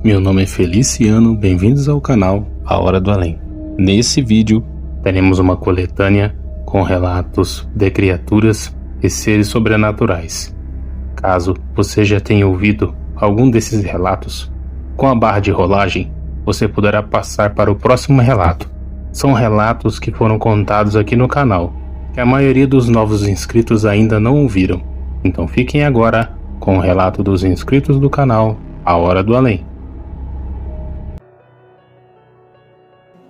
Meu nome é Feliciano, bem-vindos ao canal A Hora do Além. Nesse vídeo, teremos uma coletânea com relatos de criaturas e seres sobrenaturais. Caso você já tenha ouvido algum desses relatos, com a barra de rolagem, você poderá passar para o próximo relato. São relatos que foram contados aqui no canal, que a maioria dos novos inscritos ainda não ouviram. Então fiquem agora com o relato dos inscritos do canal A Hora do Além.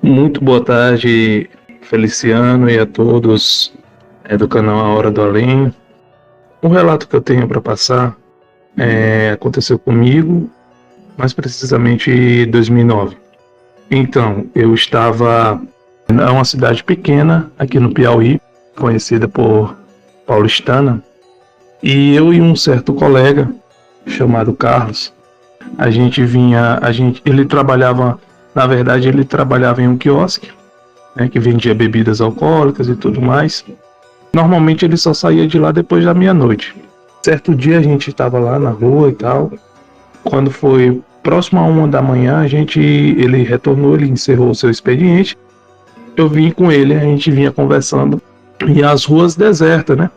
Muito boa tarde, Feliciano, e a todos do canal A Hora do Além. O relato que eu tenho para passar aconteceu comigo, mais precisamente em 2009. Então, eu estava em uma cidade pequena aqui no Piauí, conhecida por Paulistana, e eu e um certo colega chamado Carlos, ele trabalhava em um quiosque, que vendia bebidas alcoólicas e tudo mais. Normalmente ele só saía de lá depois da meia-noite. Certo dia a gente estava lá na rua e tal. Quando foi próximo a 1 da manhã, ele retornou, ele encerrou o seu expediente. Eu vim com ele, a gente vinha conversando. E as ruas desertas, né?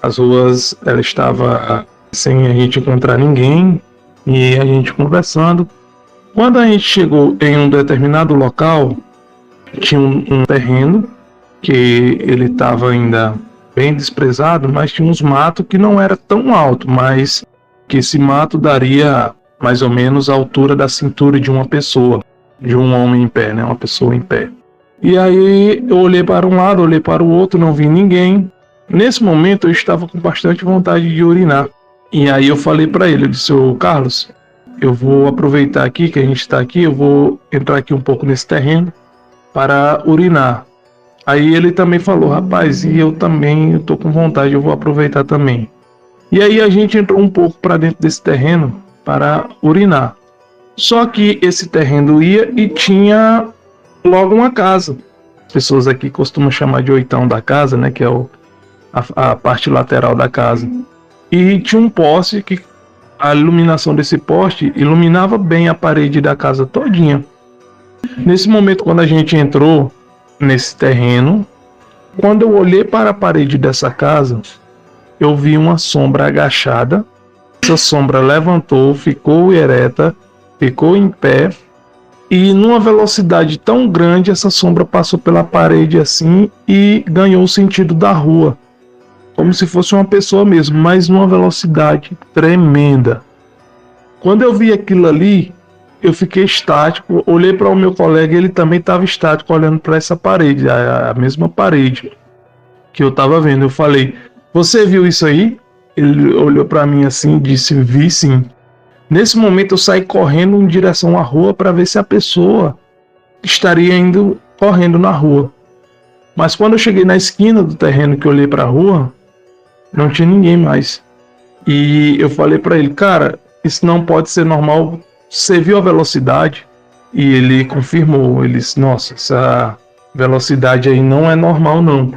As ruas, ela estava sem a gente encontrar ninguém. E a gente conversando. Quando a gente chegou em um determinado local, tinha um terreno que ele estava ainda bem desprezado, mas tinha uns matos que não era tão alto, mas que esse mato daria mais ou menos a altura da cintura de uma pessoa, de um homem em pé, né? Uma pessoa em pé. E aí eu olhei para um lado, olhei para o outro, não vi ninguém. Nesse momento eu estava com bastante vontade de urinar. E aí eu falei para ele, eu disse: ô Carlos, eu vou aproveitar aqui que a gente está aqui, eu vou entrar aqui um pouco nesse terreno para urinar. Aí ele também falou: rapaz, e eu tô com vontade, eu vou aproveitar também. E aí a gente entrou um pouco para dentro desse terreno para urinar. Só que esse terreno ia e tinha logo uma casa. As pessoas aqui costumam chamar de oitão da casa, né, que é a parte lateral da casa. E tinha um poste que a iluminação desse poste iluminava bem a parede da casa todinha. Nesse momento, quando a gente entrou nesse terreno, quando eu olhei para a parede dessa casa, eu vi uma sombra agachada. Essa sombra levantou, ficou ereta, ficou em pé, e numa velocidade tão grande, essa sombra passou pela parede assim e ganhou o sentido da rua, como se fosse uma pessoa mesmo, mas numa velocidade tremenda. Quando eu vi aquilo ali, eu fiquei estático, olhei para o meu colega, ele também estava estático, olhando para essa parede, a mesma parede que eu estava vendo. Eu falei: você viu isso aí? Ele olhou para mim assim e disse: vi sim. Nesse momento eu saí correndo em direção à rua para ver se a pessoa estaria indo correndo na rua. Mas quando eu cheguei na esquina do terreno que eu olhei para a rua, não tinha ninguém mais. E eu falei para ele: cara, isso não pode ser normal. Você viu a velocidade? E ele confirmou. Ele disse: nossa, essa velocidade aí não é normal não.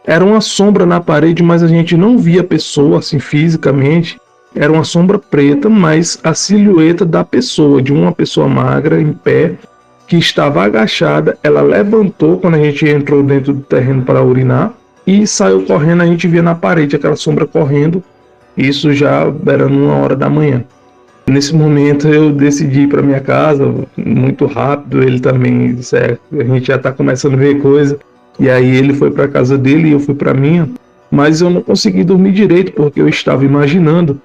Era uma sombra na parede, mas a gente não via a pessoa assim fisicamente. Era uma sombra preta, mas a silhueta da pessoa, de uma pessoa magra em pé, que estava agachada. Ela levantou quando a gente entrou dentro do terreno para urinar e saiu correndo. A gente via na parede aquela sombra correndo. Isso já era 1 da manhã. Nesse momento eu decidi ir para minha casa muito rápido. Ele também disse: a gente já está começando a ver coisa. E aí ele foi para a casa dele e eu fui para a minha. Mas eu não consegui dormir direito, porque eu estava imaginando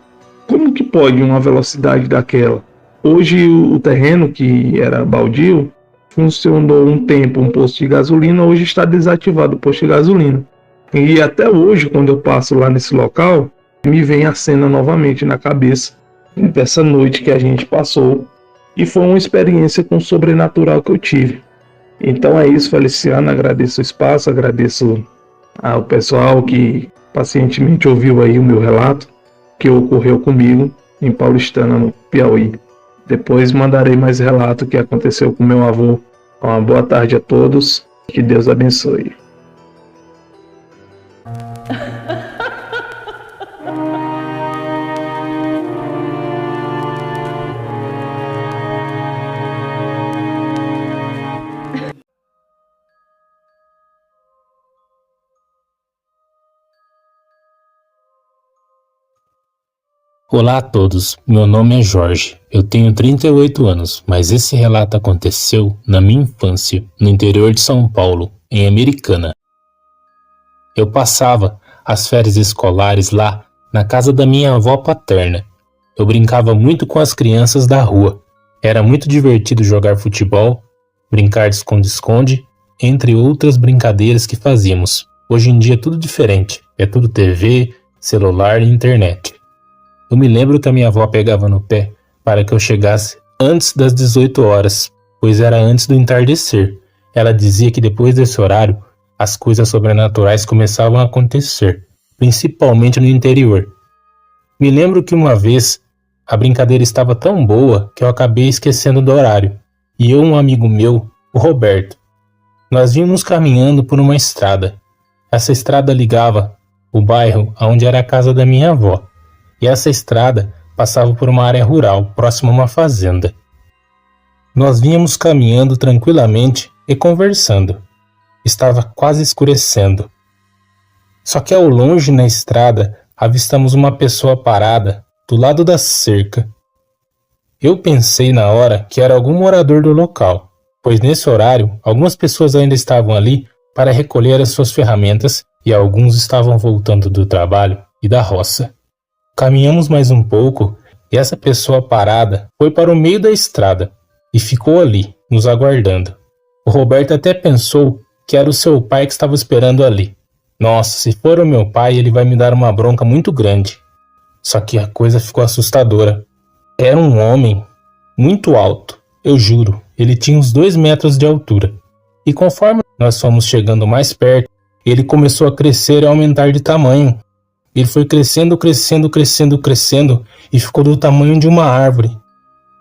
como que pode uma velocidade daquela. Hoje o terreno, que era baldio, funcionou um tempo um posto de gasolina. Hoje está desativado o posto de gasolina. E até hoje, quando eu passo lá nesse local, me vem a cena novamente na cabeça dessa noite que a gente passou. E foi uma experiência com o sobrenatural que eu tive. Então é isso, Feliciano. Agradeço o espaço, agradeço ao pessoal que pacientemente ouviu aí o meu relato que ocorreu comigo em Paulistana, no Piauí. Depois mandarei mais relato que aconteceu com meu avô. Uma boa tarde a todos, que Deus abençoe. Olá a todos, meu nome é Jorge, eu tenho 38 anos, mas esse relato aconteceu na minha infância, no interior de São Paulo, em Americana. Eu passava as férias escolares lá, na casa da minha avó paterna. Eu brincava muito com as crianças da rua, era muito divertido jogar futebol, brincar de esconde-esconde, entre outras brincadeiras que fazíamos. Hoje em dia é tudo diferente, é tudo TV, celular e internet. Eu me lembro que a minha avó pegava no pé para que eu chegasse antes das 18 horas, pois era antes do entardecer. Ela dizia que depois desse horário, as coisas sobrenaturais começavam a acontecer, principalmente no interior. Me lembro que uma vez a brincadeira estava tão boa que eu acabei esquecendo do horário, e eu e um amigo meu, o Roberto, nós vínhamos caminhando por uma estrada. Essa estrada ligava o bairro aonde era a casa da minha avó. E essa estrada passava por uma área rural, próxima a uma fazenda. Nós vínhamos caminhando tranquilamente e conversando. Estava quase escurecendo. Só que ao longe na estrada avistamos uma pessoa parada do lado da cerca. Eu pensei na hora que era algum morador do local, pois nesse horário algumas pessoas ainda estavam ali para recolher as suas ferramentas e alguns estavam voltando do trabalho e da roça. Caminhamos mais um pouco e essa pessoa parada foi para o meio da estrada e ficou ali, nos aguardando. O Roberto até pensou que era o seu pai que estava esperando ali. Nossa, se for o meu pai, ele vai me dar uma bronca muito grande. Só que a coisa ficou assustadora. Era um homem muito alto, eu juro, ele tinha uns 2 metros de altura. E conforme nós fomos chegando mais perto, ele começou a crescer e aumentar de tamanho. Ele foi crescendo e ficou do tamanho de uma árvore.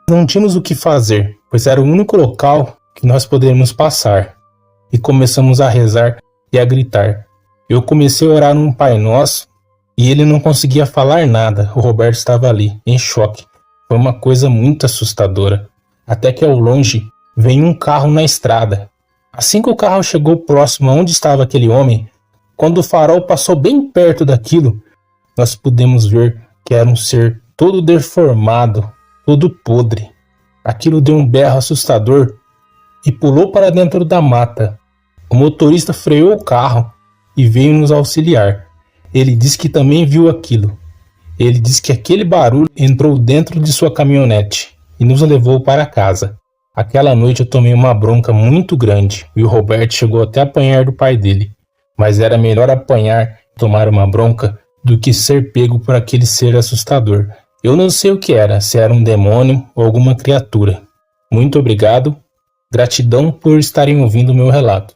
Não tínhamos o que fazer, pois era o único local que nós poderíamos passar. E começamos a rezar e a gritar. Eu comecei a orar num Pai Nosso e ele não conseguia falar nada. O Roberto estava ali, em choque. Foi uma coisa muito assustadora. Até que ao longe veio um carro na estrada. Assim que o carro chegou próximo aonde estava aquele homem, quando o farol passou bem perto daquilo, nós pudemos ver que era um ser todo deformado, todo podre. Aquilo deu um berro assustador e pulou para dentro da mata. O motorista freou o carro e veio nos auxiliar. Ele disse que também viu aquilo. Ele disse que aquele barulho entrou dentro de sua caminhonete e nos levou para casa. Aquela noite eu tomei uma bronca muito grande e o Roberto chegou até a apanhar do pai dele. Mas era melhor apanhar e tomar uma bronca do que ser pego por aquele ser assustador. Eu não sei o que era, se era um demônio ou alguma criatura. Muito obrigado, gratidão por estarem ouvindo o meu relato.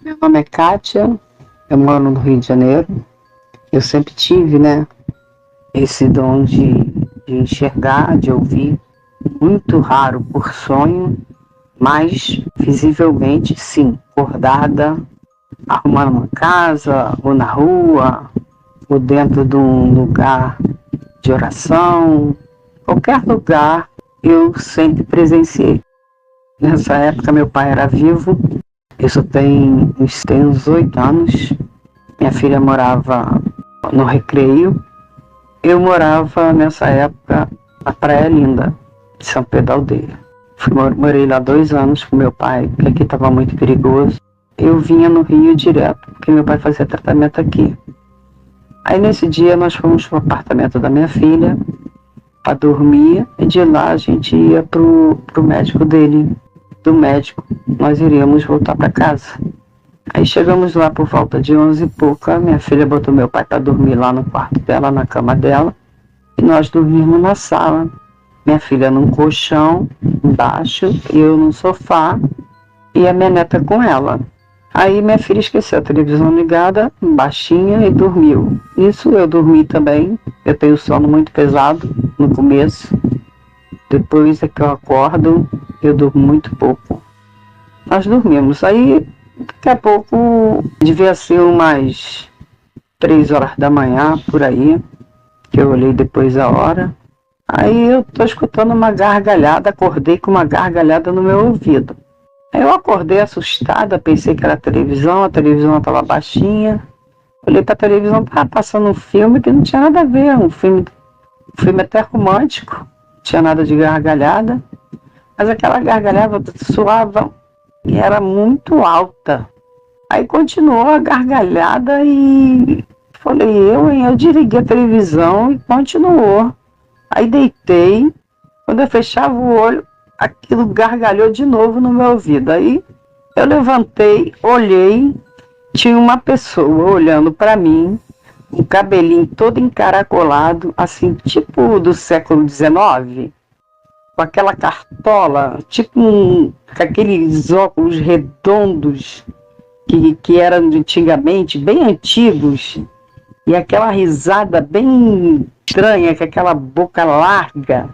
Meu nome é Kátia, eu moro no Rio de Janeiro. Eu sempre tive, esse dom de enxergar, de ouvir. Muito raro por sonho, mas visivelmente sim, acordada, arrumando uma casa, ou na rua, ou dentro de um lugar de oração, qualquer lugar eu sempre presenciei. Nessa época meu pai era vivo. Eu só tenho uns 8 anos. Minha filha morava no Recreio. Eu morava nessa época na Praia Linda, de São Pedro da Aldeia. Morei lá 2 anos com meu pai, porque aqui estava muito perigoso. Eu vinha no Rio direto, porque meu pai fazia tratamento aqui. Aí nesse dia nós fomos para o apartamento da minha filha para dormir, e de lá a gente ia pro médico dele. Do médico nós iríamos voltar para casa. Aí chegamos lá por volta de 11 e pouca. Minha filha botou meu pai para dormir lá no quarto dela, na cama dela, e nós dormimos na sala. Minha filha num colchão embaixo, eu no sofá e a minha neta com ela. Aí minha filha esqueceu a televisão ligada, baixinha, e dormiu. Isso eu dormi também. Eu tenho sono muito pesado no começo. Depois é que eu acordo, eu durmo muito pouco. Nós dormimos. Aí, daqui a pouco, devia ser umas 3 horas da manhã, por aí. que eu olhei depois a hora. Aí eu tô escutando uma gargalhada, acordei com uma gargalhada no meu ouvido. Aí eu acordei assustada, pensei que era a televisão estava baixinha. Olhei pra televisão, tava passando um filme que não tinha nada a ver, um filme até romântico, não tinha nada de gargalhada. Mas aquela gargalhada soava e era muito alta. Aí continuou a gargalhada e falei, eu desliguei a televisão e continuou. Aí deitei, quando eu fechava o olho, aquilo gargalhou de novo no meu ouvido. Aí eu levantei, olhei, tinha uma pessoa olhando para mim, um cabelinho todo encaracolado, assim, tipo do século XIX, com aquela cartola, tipo com aqueles óculos redondos que eram antigamente, bem antigos, e aquela risada bem estranha, com aquela boca larga,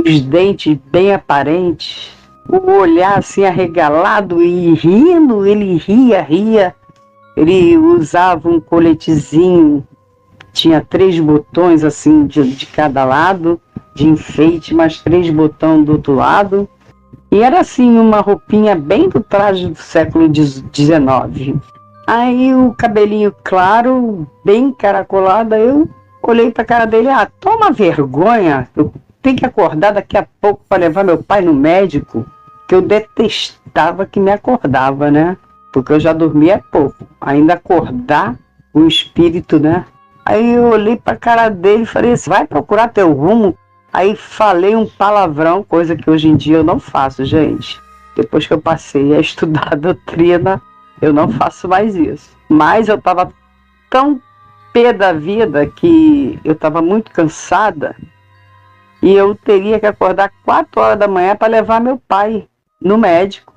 os dentes bem aparentes, o olhar assim arregalado e rindo, ele ria. Ele usava um coletezinho, tinha 3 botões assim de cada lado, de enfeite, mais 3 botões do outro lado. E era assim, uma roupinha bem do traje do século XIX. Aí o cabelinho claro, bem encaracolado, eu olhei para a cara dele, toma vergonha, eu tenho que acordar daqui a pouco para levar meu pai no médico, que eu detestava que me acordava, né? Porque eu já dormia pouco, ainda acordar o espírito, né? Aí eu olhei para a cara dele e falei, vai procurar teu rumo. Aí falei um palavrão, coisa que hoje em dia eu não faço, gente. Depois que eu passei a estudar a doutrina, eu não faço mais isso. Mas eu estava tão pé da vida que eu estava muito cansada e eu teria que acordar 4 horas da manhã para levar meu pai no médico.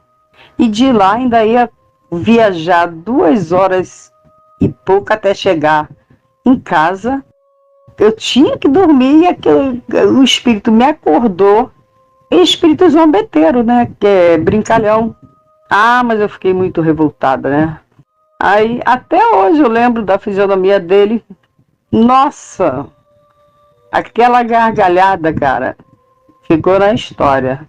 E de lá ainda ia viajar 2 horas e pouco até chegar em casa. Eu tinha que dormir e o espírito me acordou. Espírito zombeteiro, né? Que é brincalhão. Mas eu fiquei muito revoltada, né? Aí, até hoje eu lembro da fisionomia dele. Nossa! Aquela gargalhada, cara, ficou na história.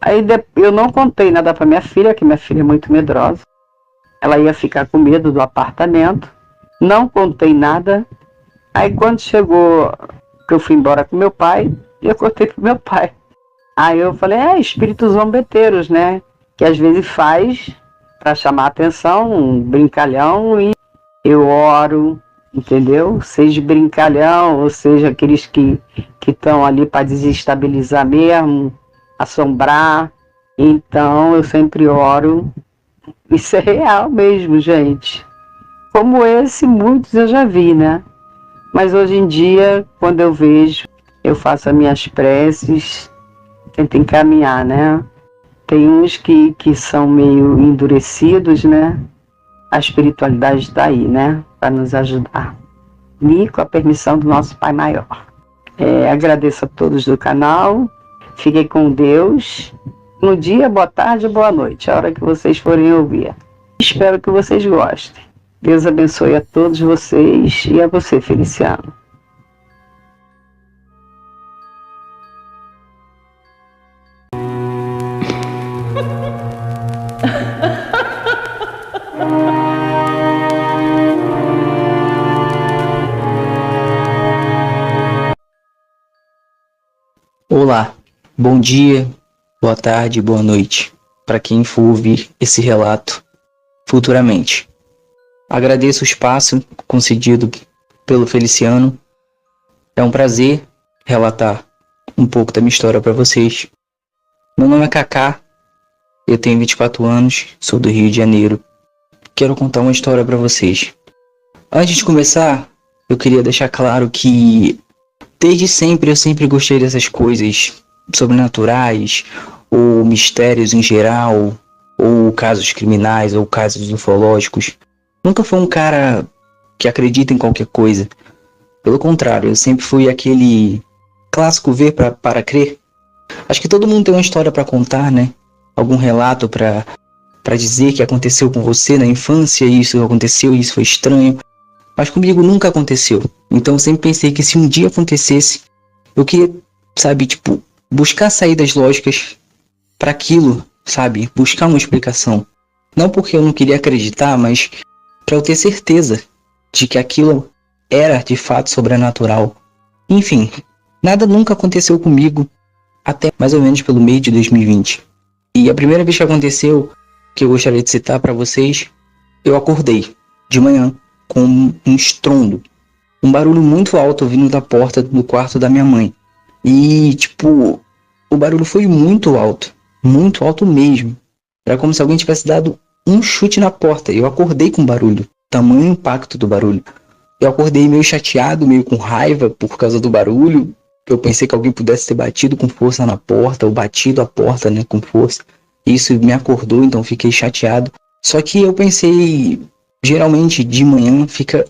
Aí eu não contei nada pra minha filha, que minha filha é muito medrosa. Ela ia ficar com medo do apartamento. Não contei nada. Aí quando chegou, que eu fui embora com meu pai, eu contei pro meu pai. Aí eu falei, espíritos zombeteiros, né? Que às vezes faz para chamar a atenção, um brincalhão, e eu oro, entendeu? Seja brincalhão, ou seja, aqueles que estão ali para desestabilizar mesmo, assombrar. Então eu sempre oro. Isso é real mesmo, gente. Como esse, muitos eu já vi, né? Mas hoje em dia, quando eu vejo, eu faço as minhas preces, tento encaminhar, né? Tem uns que são meio endurecidos, né? A espiritualidade está aí, né? Para nos ajudar. E com a permissão do nosso Pai Maior. Agradeço a todos do canal. Fiquem com Deus. Bom dia, boa tarde, boa noite. A hora que vocês forem ouvir. Espero que vocês gostem. Deus abençoe a todos vocês e a você, Feliciano. Olá, bom dia, boa tarde, boa noite, para quem for ouvir esse relato futuramente. Agradeço o espaço concedido pelo Feliciano. É um prazer relatar um pouco da minha história para vocês. Meu nome é Kaká, eu tenho 24 anos, sou do Rio de Janeiro. Quero contar uma história para vocês. Antes de começar, eu queria deixar claro que desde sempre eu sempre gostei dessas coisas sobrenaturais, ou mistérios em geral, ou casos criminais, ou casos ufológicos. Nunca fui um cara que acredita em qualquer coisa. Pelo contrário, eu sempre fui aquele clássico ver para crer. Acho que todo mundo tem uma história para contar, né? Algum relato para dizer que aconteceu com você na infância, isso aconteceu, isso foi estranho. Mas comigo nunca aconteceu. Então eu sempre pensei que se um dia acontecesse, eu queria, sabe, tipo, buscar saídas lógicas para aquilo, sabe? Buscar uma explicação. Não porque eu não queria acreditar, mas para eu ter certeza de que aquilo era de fato sobrenatural. Enfim, nada nunca aconteceu comigo até mais ou menos pelo meio de 2020. E a primeira vez que aconteceu, que eu gostaria de citar para vocês, eu acordei de manhã com um estrondo, um barulho muito alto vindo da porta do quarto da minha mãe. E, tipo, o barulho foi muito alto mesmo. Era como se alguém tivesse dado um chute na porta. Eu acordei com o barulho, tamanho impacto do barulho. Eu acordei meio chateado, meio com raiva por causa do barulho. Eu pensei que alguém pudesse ter batido com força na porta, ou batido a porta, né, com força. Isso me acordou, então fiquei chateado. Só que eu pensei, geralmente de manhã fica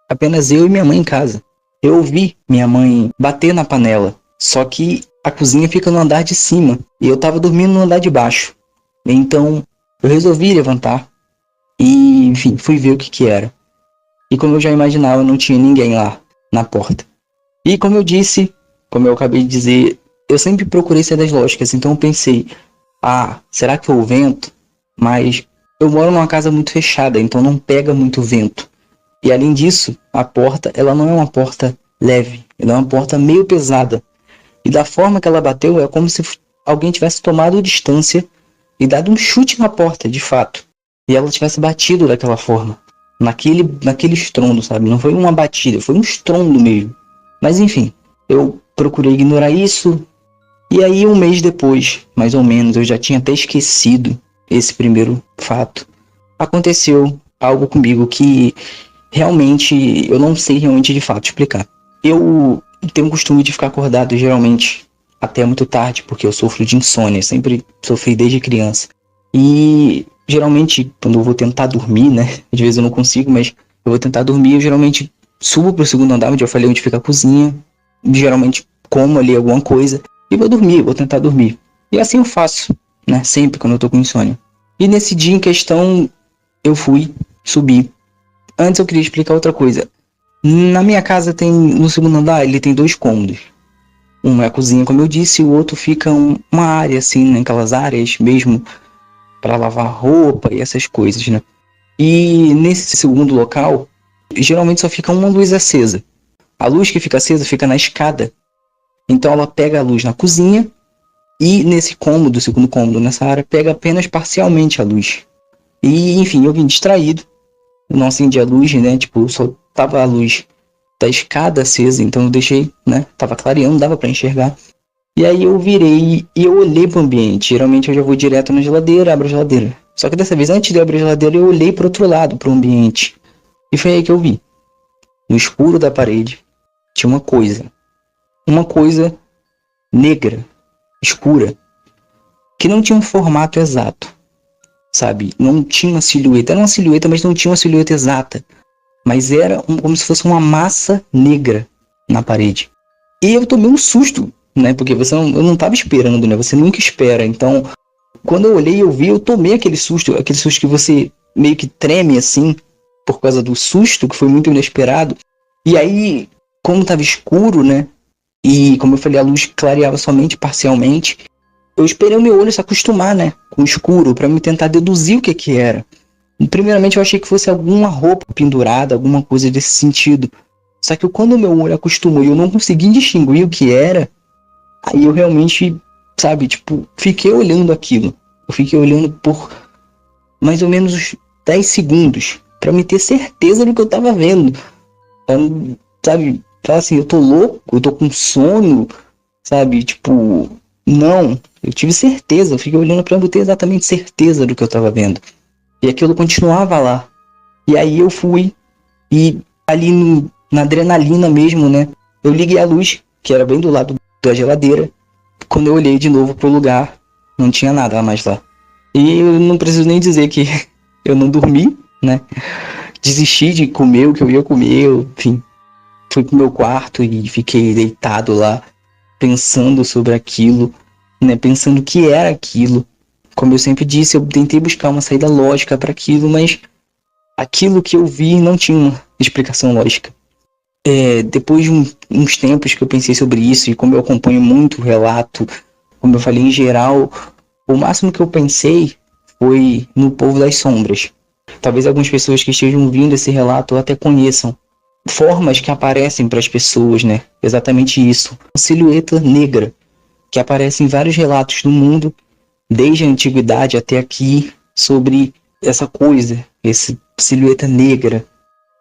apenas eu e minha mãe em casa. Eu ouvi minha mãe bater na panela, só que a cozinha fica no andar de cima e eu tava dormindo no andar de baixo. Então eu resolvi levantar e, enfim, fui ver o que era. E como eu já imaginava, não tinha ninguém lá na porta. E como eu disse, como eu acabei de dizer, eu sempre procurei saídas lógicas, então eu pensei, será que foi o vento? Mas eu moro numa casa muito fechada, então não pega muito vento. E além disso, a porta, ela não é uma porta leve, ela é uma porta meio pesada. E da forma que ela bateu, é como se alguém tivesse tomado distância e dado um chute na porta, de fato. E ela tivesse batido daquela forma, naquele estrondo, sabe? Não foi uma batida, foi um estrondo mesmo. Mas enfim, eu procurei ignorar isso. E aí, um mês depois, mais ou menos, eu já tinha até esquecido esse primeiro fato. Aconteceu algo comigo que realmente eu não sei realmente de fato explicar. Eu tenho o costume de ficar acordado geralmente até muito tarde, porque eu sofro de insônia, sempre sofri desde criança. E geralmente, quando eu vou tentar dormir, né? Às vezes eu não consigo, mas eu vou tentar dormir, eu geralmente subo pro segundo andar, onde eu falei onde fica a cozinha. Geralmente como ali alguma coisa e vou dormir, vou tentar dormir. E assim eu faço, né? Sempre quando eu tô com insônia. E nesse dia em questão, eu fui subir. Antes eu queria explicar outra coisa. Na minha casa tem, no segundo andar, ele tem 2 cômodos. Um é a cozinha, como eu disse, e o outro fica uma área, assim, né? Aquelas áreas mesmo para lavar roupa e essas coisas, né? E nesse segundo local, geralmente só fica uma luz acesa. A luz que fica acesa fica na escada. Então ela pega a luz na cozinha e nesse cômodo, segundo cômodo, nessa área, pega apenas parcialmente a luz. E, enfim, eu vim distraído. Não acendi a luz, né? Tipo, só tava a luz da escada acesa, então eu deixei, né? Tava clareando, dava pra enxergar. E aí eu virei e eu olhei pro ambiente. Geralmente eu já vou direto na geladeira, abro a geladeira. Só que dessa vez, antes de eu abrir a geladeira, eu olhei pro outro lado, pro ambiente. E foi aí que eu vi. No escuro da parede, tinha uma coisa negra, escura, que não tinha um formato exato, sabe? Não tinha uma silhueta, era uma silhueta, mas não tinha uma silhueta exata. Mas era como se fosse uma massa negra na parede. E eu tomei um susto, né? Porque eu não tava esperando, né? Você nunca espera. Então, quando eu olhei e eu vi, eu tomei aquele susto que você meio que treme assim, por causa do susto, que foi muito inesperado. E aí, como tava escuro, né? E como eu falei, a luz clareava somente parcialmente. Eu esperei o meu olho se acostumar, né? Com o escuro, para me tentar deduzir o que era. Primeiramente eu achei que fosse alguma roupa pendurada, alguma coisa desse sentido. Só que quando o meu olho acostumou e eu não consegui distinguir o que era, aí eu realmente, sabe, tipo, fiquei olhando aquilo. Eu fiquei olhando por mais ou menos uns 10 segundos, para me ter certeza do que eu tava vendo. Eu, sabe, falar assim, eu tô louco, eu tô com sono, sabe, tipo, não. Eu tive certeza, eu fiquei olhando pra eu ter exatamente certeza do que eu tava vendo. E aquilo continuava lá. E aí eu fui e ali na adrenalina mesmo, né? Eu liguei a luz, que era bem do lado da geladeira. Quando eu olhei de novo pro lugar, não tinha nada mais lá. E eu não preciso nem dizer que eu não dormi, né? Desisti de comer o que eu ia comer, enfim. Fui pro meu quarto e fiquei deitado lá, pensando sobre aquilo, né? Pensando o que era aquilo. Como eu sempre disse, eu tentei buscar uma saída lógica para aquilo, mas aquilo que eu vi não tinha uma explicação lógica. Depois de uns tempos que eu pensei sobre isso, e como eu acompanho muito o relato, como eu falei em geral, o máximo que eu pensei foi no Povo das Sombras. Talvez algumas pessoas que estejam ouvindo esse relato até conheçam formas que aparecem para as pessoas, né? Exatamente isso. Uma silhueta negra que aparece em vários relatos do mundo, desde a antiguidade até aqui, sobre essa coisa, essa silhueta negra.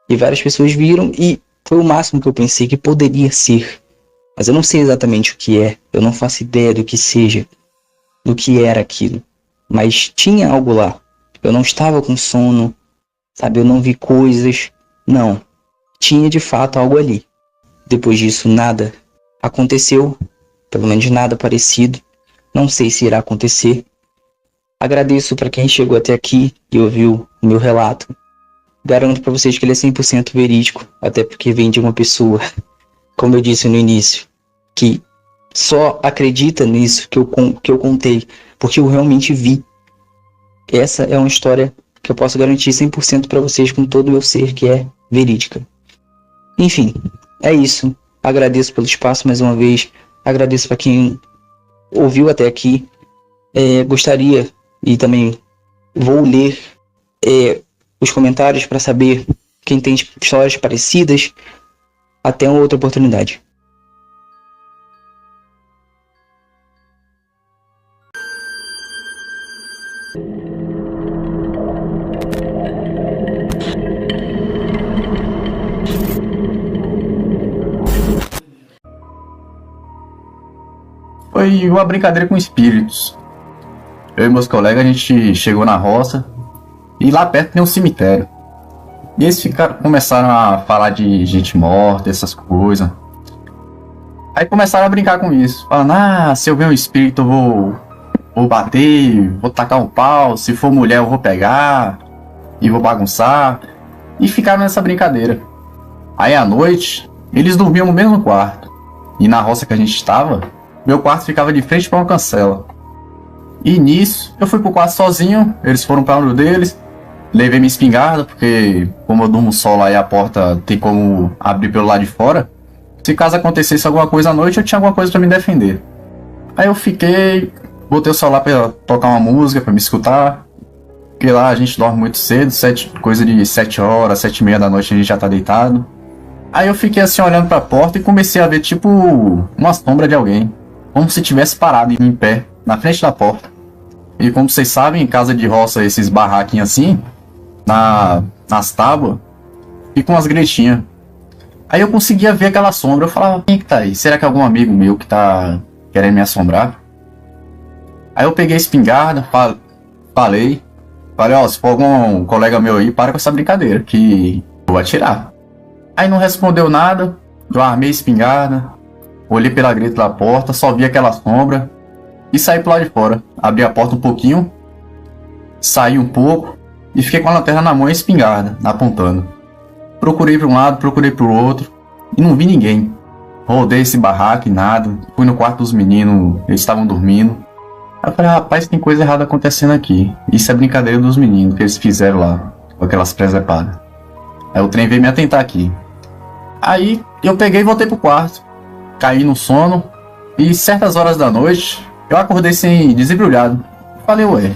E várias pessoas viram e foi o máximo que eu pensei que poderia ser. Mas eu não sei exatamente o que é. Eu não faço ideia do que seja, do que era aquilo. Mas tinha algo lá. Eu não estava com sono, sabe? Eu não vi coisas. Não. Tinha de fato algo ali. Depois disso, nada aconteceu. Pelo menos nada parecido. Não sei se irá acontecer. Agradeço para quem chegou até aqui e ouviu o meu relato. Garanto para vocês que ele é 100% verídico, até porque vem de uma pessoa, como eu disse no início, que só acredita nisso que eu contei, porque eu realmente vi. Essa é uma história que eu posso garantir 100% para vocês com todo o meu ser, que é verídica. Enfim, é isso. Agradeço pelo espaço mais uma vez. Agradeço para quem ouviu até aqui. Gostaria, e também vou ler os comentários para saber quem tem histórias parecidas. Até uma outra oportunidade. Foi uma brincadeira com espíritos. Eu e meus colegas, a gente chegou na roça e lá perto tem um cemitério. E eles começaram a falar de gente morta, essas coisas. Aí começaram a brincar com isso, falando: se eu ver um espírito eu vou bater, vou tacar um pau, se for mulher eu vou pegar e vou bagunçar. E ficaram nessa brincadeira. Aí à noite, eles dormiam no mesmo quarto. E na roça que a gente estava, meu quarto ficava de frente para uma cancela. E nisso, eu fui pro quarto sozinho, eles foram para um deles. Levei minha espingarda, porque como eu durmo só lá e a porta tem como abrir pelo lado de fora, se caso acontecesse alguma coisa à noite, eu tinha alguma coisa para me defender. Aí eu fiquei, botei o celular para tocar uma música, para me escutar, porque lá a gente dorme muito cedo, coisa de 7 horas, 7h30 da noite a gente já tá deitado. Aí eu fiquei assim olhando para a porta e comecei a ver tipo uma sombra de alguém, como se tivesse parado em pé, na frente da porta. E como vocês sabem, em casa de roça, esses barraquinhos assim, nas tábuas, ficam umas gretinhas. Aí eu conseguia ver aquela sombra, eu falava: quem que tá aí? Será que é algum amigo meu que tá querendo me assombrar? Aí eu peguei a espingarda, falei, se for algum colega meu aí, para com essa brincadeira, que eu vou atirar. Aí não respondeu nada, eu armei a espingarda, olhei pela greta da porta, só vi aquela sombra e saí pro lado de fora. Abri a porta um pouquinho, saí um pouco e fiquei com a lanterna na mão e a espingarda apontando. Procurei para um lado, procurei para o outro e não vi ninguém. Rodei esse barraco e nada. Fui no quarto dos meninos, eles estavam dormindo. Aí eu falei: rapaz, tem coisa errada acontecendo aqui. Isso é brincadeira dos meninos que eles fizeram lá, com aquelas presepadas. Aí o trem veio me atentar aqui. Aí eu peguei e voltei pro quarto. Caí no sono e certas horas da noite eu acordei sem desembrulhado. Falei: ué,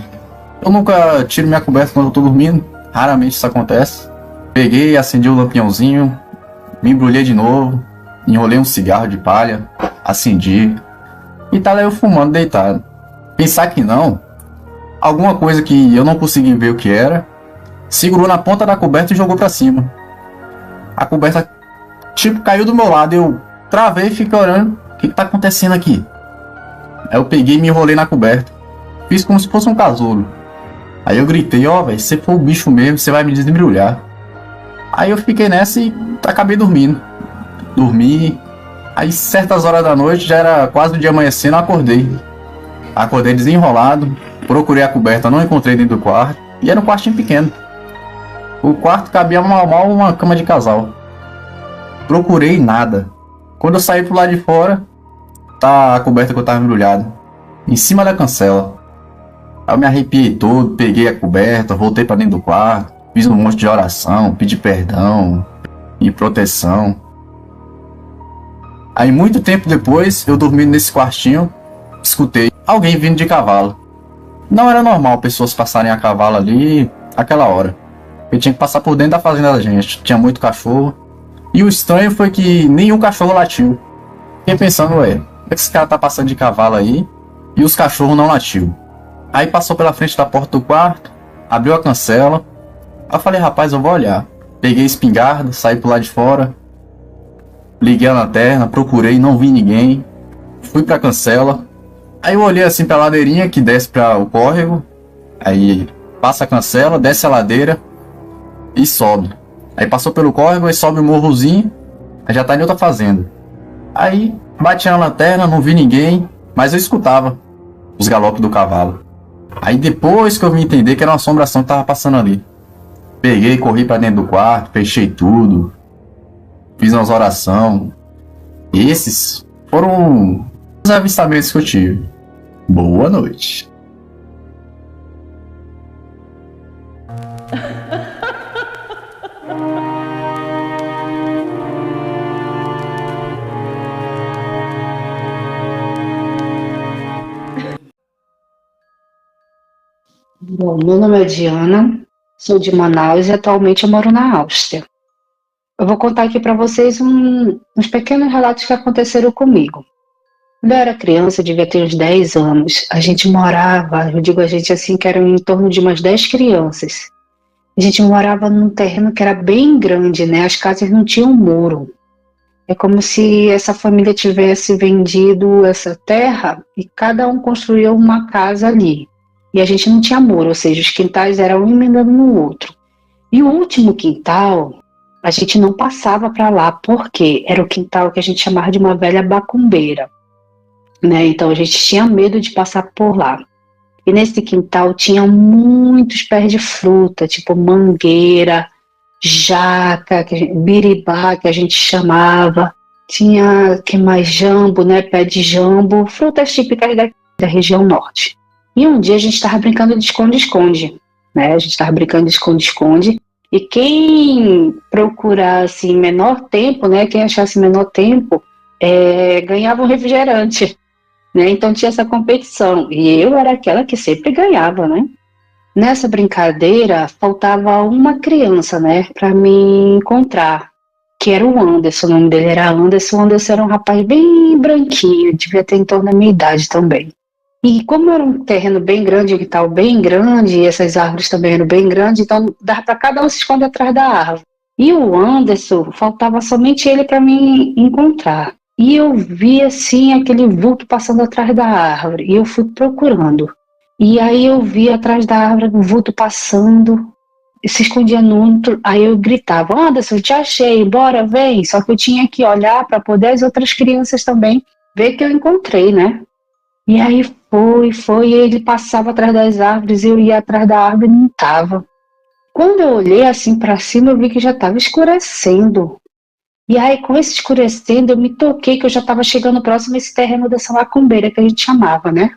eu nunca tiro minha coberta quando eu tô dormindo. Raramente isso acontece. Peguei, acendi o lampiãozinho, me embrulhei de novo, enrolei um cigarro de palha, acendi e tá lá eu fumando deitado. Pensar que não, alguma coisa que eu não consegui ver o que era, segurou na ponta da coberta e jogou pra cima. A coberta tipo caiu do meu lado, eu travei e fiquei olhando: o que tá acontecendo aqui? Aí eu peguei e me enrolei na coberta, fiz como se fosse um casulo. Aí eu gritei: velho, se for o bicho mesmo, você vai me desembrulhar. Aí eu fiquei nessa e acabei dormindo. Dormi. Aí certas horas da noite, já era quase o dia amanhecendo, eu acordei. Acordei desenrolado, procurei a coberta, não encontrei dentro do quarto. E era um quartinho pequeno. O quarto cabia mal uma cama de casal. Procurei nada. Quando eu saí pro lado de fora, tá a coberta que eu tava embrulhado em cima da cancela. Aí eu me arrepiei todo, peguei a coberta, voltei pra dentro do quarto. Fiz um monte de oração, pedi perdão e proteção. Aí muito tempo depois, eu dormindo nesse quartinho, escutei alguém vindo de cavalo. Não era normal pessoas passarem a cavalo ali aquela hora. Eu tinha que passar por dentro da fazenda da gente, tinha muito cachorro. E o estranho foi que nenhum cachorro latiu. Fiquei pensando, ué, como é que esse cara tá passando de cavalo aí e os cachorros não latiu? Aí passou pela frente da porta do quarto, abriu a cancela. Aí eu falei, rapaz, eu vou olhar. Peguei a espingarda, saí pro lado de fora. Liguei a lanterna, procurei, não vi ninguém. Fui pra cancela. Aí eu olhei assim pra ladeirinha que desce para o córrego. Aí passa a cancela, desce a ladeira e sobe. Aí passou pelo córrego e sobe o morrozinho. Aí já tá em outra fazenda. Aí bati na lanterna, não vi ninguém, mas eu escutava os galopes do cavalo. Aí depois que eu vim entender que era uma assombração que tava passando ali. Peguei, corri pra dentro do quarto, fechei tudo. Fiz umas orações. Esses foram os avistamentos que eu tive. Boa noite. Bom, meu nome é Diana, sou de Manaus e atualmente eu moro na Áustria. Eu vou contar aqui para vocês uns pequenos relatos que aconteceram comigo. Quando eu era criança, eu devia ter uns 10 anos. A gente morava, eu digo a gente assim, que eram em torno de umas 10 crianças. A gente morava num terreno que era bem grande, né? As casas não tinham muro. É como se essa família tivesse vendido essa terra e cada um construiu uma casa ali. E a gente não tinha muro, ou seja, os quintais eram um emendando no outro. E o último quintal, a gente não passava para lá, porque era o quintal que a gente chamava de uma velha bacumbeira, né? Então a gente tinha medo de passar por lá. E nesse quintal tinha muitos pés de fruta, tipo mangueira, jaca, biribá, que a gente chamava. Tinha, que mais, jambo, né? Pé de jambo, frutas típicas da região norte. E um dia a gente estava brincando de esconde-esconde, né? A gente estava brincando de esconde-esconde. E quem procurasse em menor tempo, né? Quem achasse menor tempo, ganhava um refrigerante, né? Então tinha essa competição. E eu era aquela que sempre ganhava, né? Nessa brincadeira, faltava uma criança, né? Para me encontrar, que era o Anderson. O nome dele era Anderson. O Anderson era um rapaz bem branquinho, devia ter em torno da minha idade também. E como era um terreno bem grande, um quintal bem grande, e essas árvores também eram bem grandes, então dava para cada um se esconder atrás da árvore. E o Anderson, faltava somente ele para me encontrar. E eu vi assim aquele vulto passando atrás da árvore, e eu fui procurando. E aí eu vi atrás da árvore o vulto passando, e se escondia no outro, aí eu gritava, Anderson, te achei, bora, vem. Só que eu tinha que olhar para poder as outras crianças também ver que eu encontrei, né? E aí foi, ele passava atrás das árvores, eu ia atrás da árvore e não estava. Quando eu olhei assim para cima, eu vi que já estava escurecendo. E aí, com esse escurecendo, eu me toquei que eu já estava chegando próximo a esse terreno dessa macumbeira que a gente chamava, né?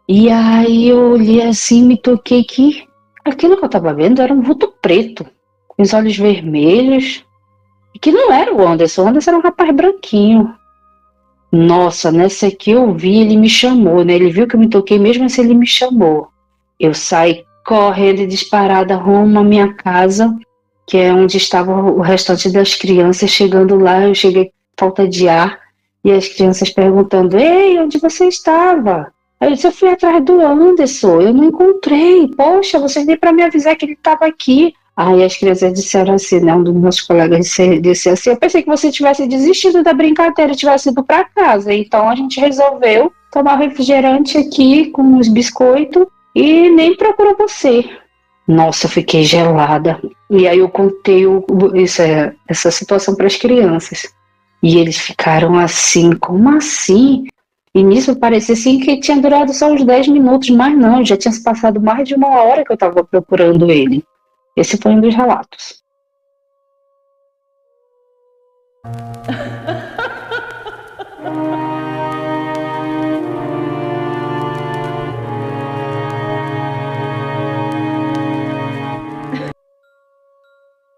E aí eu olhei assim, me toquei que aquilo que eu estava vendo era um vulto preto, com os olhos vermelhos, e que não era o Anderson. O Anderson era um rapaz branquinho. Nossa, nessa aqui eu vi, ele me chamou, né? Ele viu que eu me toquei, mesmo assim ele me chamou. Eu saí correndo e disparada rumo à minha casa, que é onde estava o restante das crianças. Chegando lá, eu cheguei com falta de ar, e as crianças perguntando, ei, onde você estava? Aí eu disse, eu fui atrás do Anderson, eu não encontrei. Poxa, vocês nem para me avisar que ele estava aqui. Aí as crianças disseram assim, né? Um dos meus colegas disse assim, eu pensei que você tivesse desistido da brincadeira, tivesse ido para casa. Então a gente resolveu tomar refrigerante aqui com os biscoitos e nem procurou você. Nossa, eu fiquei gelada. E aí eu contei essa situação para as crianças. E eles ficaram assim, como assim? E nisso parecia assim que tinha durado só uns 10 minutos, mas não, já tinha se passado mais de 1 hora que eu estava procurando ele. Esse foi um dos relatos.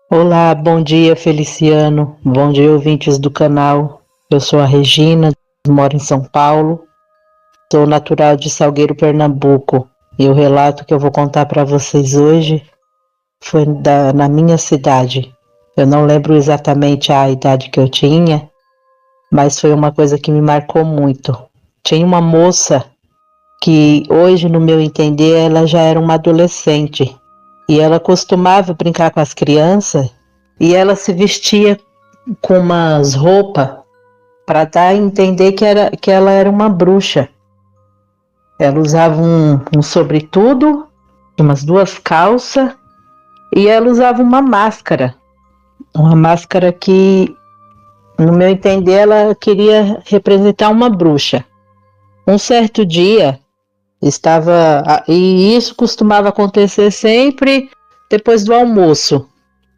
Olá, bom dia Feliciano, bom dia ouvintes do canal. Eu sou a Regina, moro em São Paulo, sou natural de Salgueiro, Pernambuco. E o relato que eu vou contar para vocês hoje foi na minha cidade. Eu não lembro exatamente a idade que eu tinha, mas foi uma coisa que me marcou muito. Tinha uma moça que hoje, no meu entender, ela já era uma adolescente. E ela costumava brincar com as crianças e ela se vestia com umas roupas para dar a entender que ela era uma bruxa. Ela usava um sobretudo, umas 2 calças, e ela usava uma máscara. Uma máscara que, no meu entender, ela queria representar uma bruxa. Um certo dia, e isso costumava acontecer sempre depois do almoço.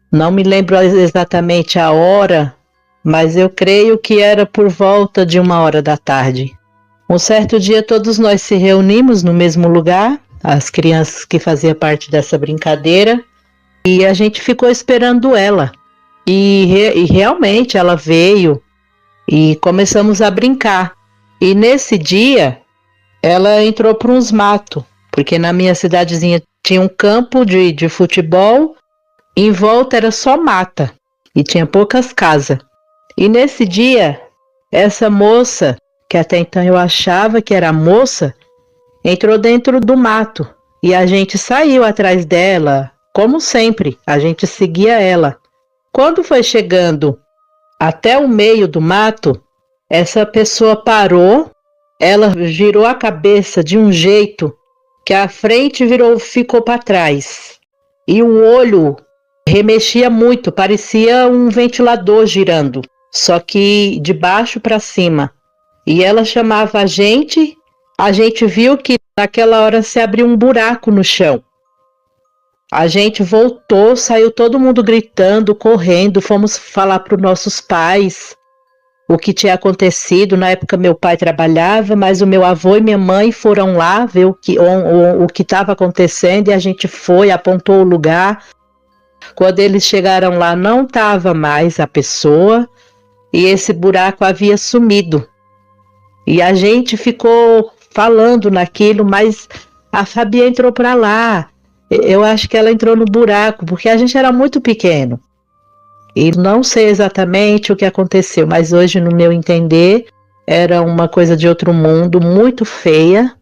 Não me lembro exatamente a hora, mas eu creio que era por volta de 1h da tarde. Um certo dia todos nós se reunimos no mesmo lugar, as crianças que faziam parte dessa brincadeira, e a gente ficou esperando ela. E realmente ela veio e começamos a brincar. E nesse dia ela entrou por uns matos, porque na minha cidadezinha tinha um campo de futebol, e em volta era só mata e tinha poucas casas. E nesse dia, essa moça, que até então eu achava que era moça, entrou dentro do mato e a gente saiu atrás dela, como sempre, a gente seguia ela. Quando foi chegando até o meio do mato, essa pessoa parou, ela girou a cabeça de um jeito que a frente ficou para trás. E o olho remexia muito, parecia um ventilador girando, só que de baixo para cima. E ela chamava a gente viu que naquela hora se abriu um buraco no chão. A gente voltou, saiu todo mundo gritando, correndo, fomos falar para os nossos pais o que tinha acontecido. Na época meu pai trabalhava, mas o meu avô e minha mãe foram lá ver o que estava acontecendo, e a gente foi, apontou o lugar. Quando eles chegaram lá, não estava mais a pessoa e esse buraco havia sumido. E a gente ficou falando naquilo, mas a Fabi entrou para lá. Eu acho que ela entrou no buraco, porque a gente era muito pequeno. E não sei exatamente o que aconteceu, mas hoje, no meu entender, era uma coisa de outro mundo, muito feia.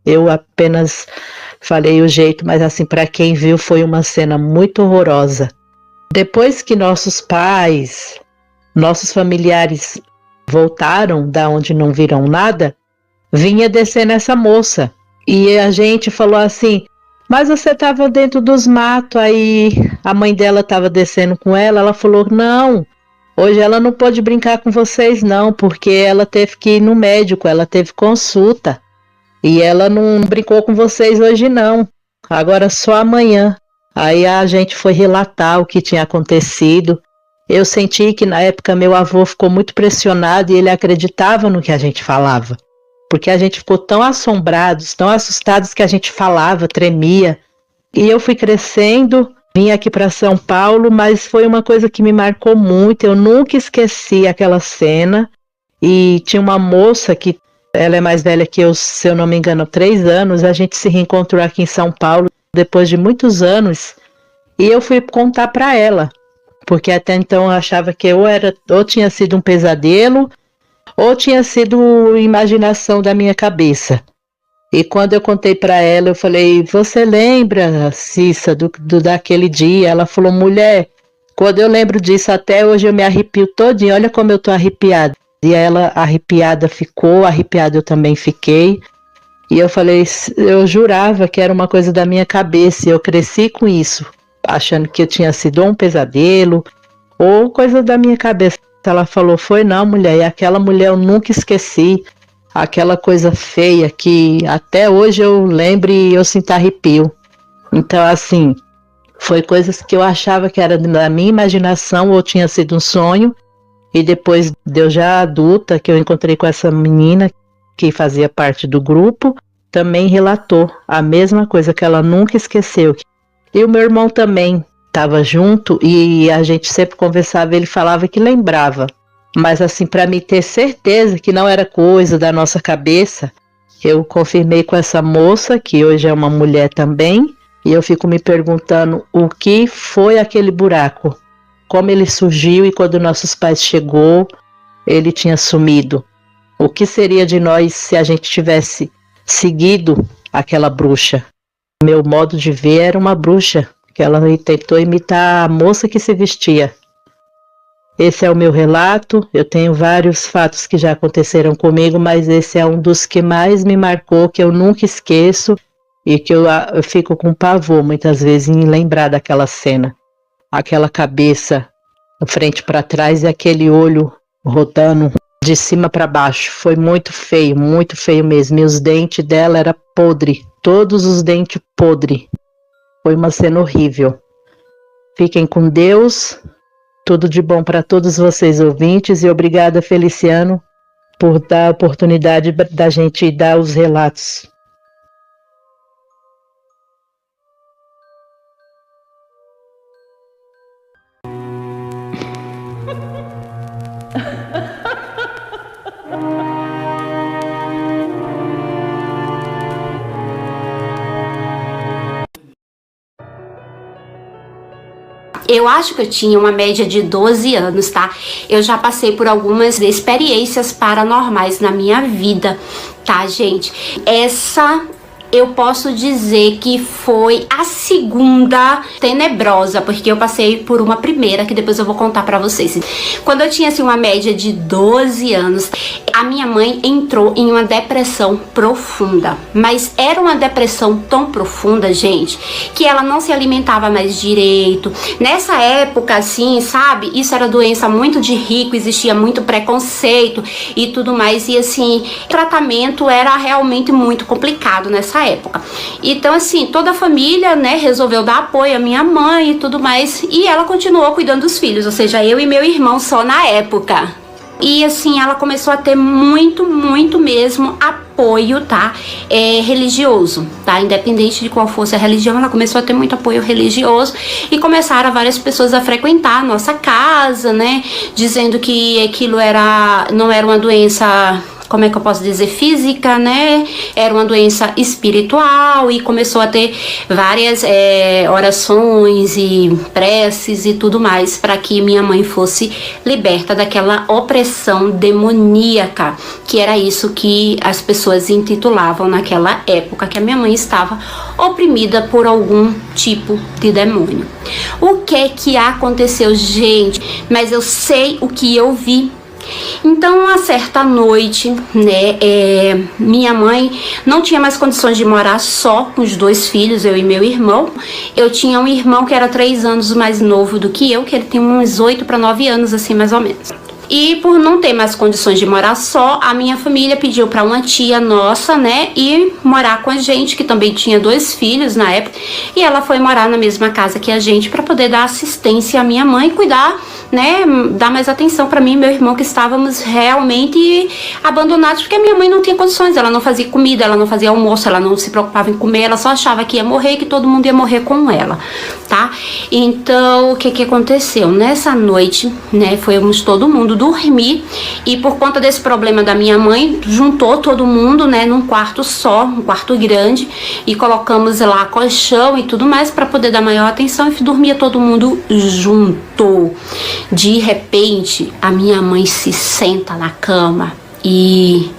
Eu apenas falei o jeito, mas assim, para quem viu, foi uma cena muito horrorosa. Depois que nossos pais, nossos familiares voltaram da onde não viram nada, vinha descendo essa moça. E a gente falou assim: mas você estava dentro dos matos. Aí a mãe dela estava descendo com ela falou: não, hoje ela não pôde brincar com vocês não, porque ela teve que ir no médico, ela teve consulta, e ela não brincou com vocês hoje não, agora só amanhã. Aí a gente foi relatar o que tinha acontecido. Eu senti que na época meu avô ficou muito pressionado e ele acreditava no que a gente falava, porque a gente ficou tão assombrados, tão assustados, que a gente falava, tremia. E eu fui crescendo, vim aqui para São Paulo, mas foi uma coisa que me marcou muito. Eu nunca esqueci aquela cena. E tinha uma moça que, ela é mais velha que eu, se eu não me engano, 3 anos. A gente se reencontrou aqui em São Paulo depois de muitos anos. E eu fui contar para ela, porque até então eu achava que ou tinha sido um pesadelo, ou tinha sido imaginação da minha cabeça. E quando eu contei para ela, eu falei: você lembra, Cissa, daquele dia? Ela falou: mulher, quando eu lembro disso, até hoje eu me arrepio todinha, olha como eu tô arrepiada. E ela arrepiada ficou, arrepiada eu também fiquei. E eu falei: eu jurava que era uma coisa da minha cabeça, e eu cresci com isso, achando que eu tinha sido um pesadelo, ou coisa da minha cabeça. Ela falou: foi não, mulher, e aquela mulher eu nunca esqueci, aquela coisa feia que até hoje eu lembro e eu sinto arrepio. Então, assim, foi coisas que eu achava que era da minha imaginação ou tinha sido um sonho, e depois de eu já adulta, que eu encontrei com essa menina que fazia parte do grupo, também relatou a mesma coisa, que ela nunca esqueceu. E o meu irmão também estava junto, e a gente sempre conversava, ele falava que lembrava Mas assim, para me ter certeza que não era coisa da nossa cabeça, eu confirmei com essa moça, que hoje é uma mulher também, e eu fico me perguntando o que foi aquele buraco, como ele surgiu e quando nossos pais chegou, ele tinha sumido. O que seria de nós se a gente tivesse seguido aquela bruxa? Meu modo de ver era uma bruxa, que ela tentou imitar a moça que se vestia. Esse é o meu relato. Eu tenho vários fatos que já aconteceram comigo, mas esse é um dos que mais me marcou, que eu nunca esqueço e que eu fico com pavor muitas vezes em lembrar daquela cena. Aquela cabeça frente para trás e aquele olho rodando de cima para baixo. Foi muito feio mesmo. E os dentes dela eram podres, todos os dentes podres. Foi uma cena horrível. Fiquem com Deus. Tudo de bom para todos vocês ouvintes e obrigada, Feliciano, por dar a oportunidade da gente dar os relatos. Eu acho que eu tinha uma média de 12 anos, tá? Eu já passei por algumas experiências paranormais na minha vida, tá, gente? Essa eu posso dizer que foi a segunda tenebrosa, porque eu passei por uma primeira, que depois eu vou contar pra vocês. Quando eu tinha, assim, uma média de 12 anos, a minha mãe entrou em uma depressão profunda. Mas era uma depressão tão profunda, gente, que ela não se alimentava mais direito. Nessa época, assim, sabe, isso era doença muito de rico, existia muito preconceito e tudo mais. E, assim, o tratamento era realmente muito complicado nessa época. Então, assim, toda a família, né, resolveu dar apoio à minha mãe e tudo mais, e ela continuou cuidando dos filhos, ou seja, eu e meu irmão só na época. E assim, ela começou a ter muito mesmo apoio, tá, religioso, tá, independente de qual fosse a religião, ela começou a ter muito apoio religioso e começaram várias pessoas a frequentar a nossa casa, né, dizendo que aquilo não era uma doença, como é que eu posso dizer, física, né? Era uma doença espiritual e começou a ter várias orações e preces e tudo mais para que minha mãe fosse liberta daquela opressão demoníaca, que era isso que as pessoas intitulavam naquela época, que a minha mãe estava oprimida por algum tipo de demônio. O que aconteceu, gente? Mas eu sei o que eu vi. Então, uma certa noite, né, minha mãe não tinha mais condições de morar só com os dois filhos, eu e meu irmão. Eu tinha um irmão que era 3 anos mais novo do que eu, que ele tem uns 8 para 9 anos, assim, mais ou menos. E por não ter mais condições de morar só, a minha família pediu para uma tia nossa, né, ir morar com a gente, que também tinha 2 filhos na época, e ela foi morar na mesma casa que a gente para poder dar assistência à minha mãe, cuidar, né, dar mais atenção para mim e meu irmão, que estávamos realmente abandonados, porque a minha mãe não tinha condições, ela não fazia comida, ela não fazia almoço, ela não se preocupava em comer, ela só achava que ia morrer e que todo mundo ia morrer com ela, tá? Então, o que aconteceu? Nessa noite, né, fomos todo mundo dormir e por conta desse problema da minha mãe, juntou todo mundo, né, num quarto só, um quarto grande, e colocamos lá colchão e tudo mais para poder dar maior atenção e dormia todo mundo junto. De repente, a minha mãe se senta na cama e...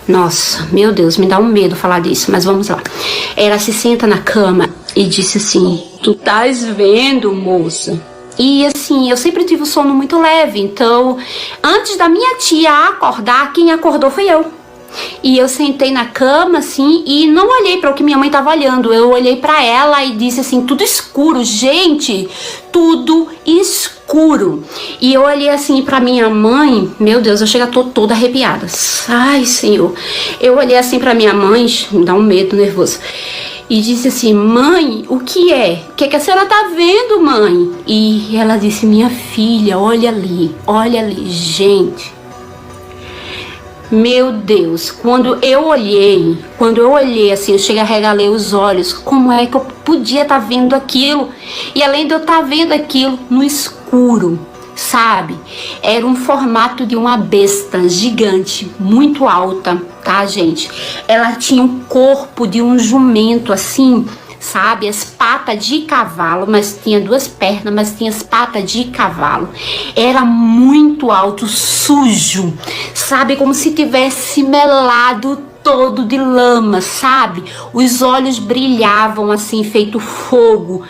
Nossa, meu Deus, me dá um medo falar disso, mas vamos lá. Ela se senta na cama e disse assim: "Tu estás vendo, moça?" E assim, eu sempre tive o sono muito leve, então antes da minha tia acordar, quem acordou foi eu. E eu sentei na cama assim e não olhei para o que minha mãe estava olhando, eu olhei para ela e disse assim: tudo escuro, gente, tudo escuro. E eu olhei assim para minha mãe, meu Deus, eu chego, tô toda arrepiada. Ai, Senhor. Eu olhei assim para minha mãe, me dá um medo nervoso. E disse assim: "Mãe, o que é? O que a senhora tá vendo, mãe?" E ela disse: "Minha filha, olha ali, gente." Meu Deus, quando eu olhei assim, eu cheguei a regalar os olhos. Como é que eu podia estar vendo aquilo? E além de eu estar vendo aquilo no escuro, sabe? Era um formato de uma besta gigante, muito alta, tá, gente? Ela tinha um corpo de um jumento, assim, sabe? As patas de cavalo, mas tinha 2 pernas, mas tinha as patas de cavalo. Era muito alto, sujo, sabe? Como se tivesse melado todo de lama, sabe? Os olhos brilhavam assim, feito fogo.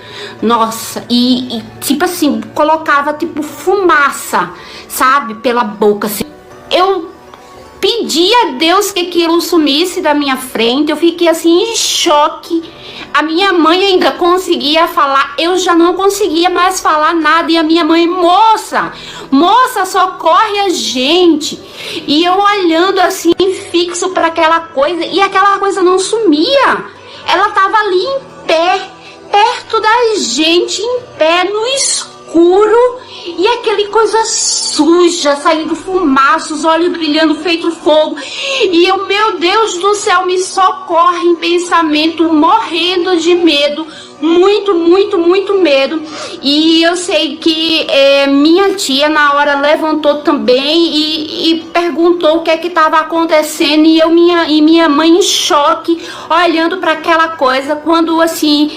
Nossa, e tipo assim, colocava tipo fumaça, sabe? Pela boca, assim. Eu pedi a Deus que aquilo sumisse da minha frente. Eu fiquei assim em choque. A minha mãe ainda conseguia falar, eu já não conseguia mais falar nada. E a minha mãe, moça, socorre a gente. E eu olhando assim, fixo para aquela coisa, e aquela coisa não sumia. Ela tava ali em pé, perto da gente, em pé, no escuro. E aquele coisa suja, saindo fumaça, os olhos brilhando feito fogo. E eu, meu Deus do céu, me socorre em pensamento, morrendo de medo. Muito, muito, muito medo. E eu sei que minha tia na hora levantou também e perguntou o que é que estava acontecendo. E eu e minha mãe em choque, olhando para aquela coisa, quando assim,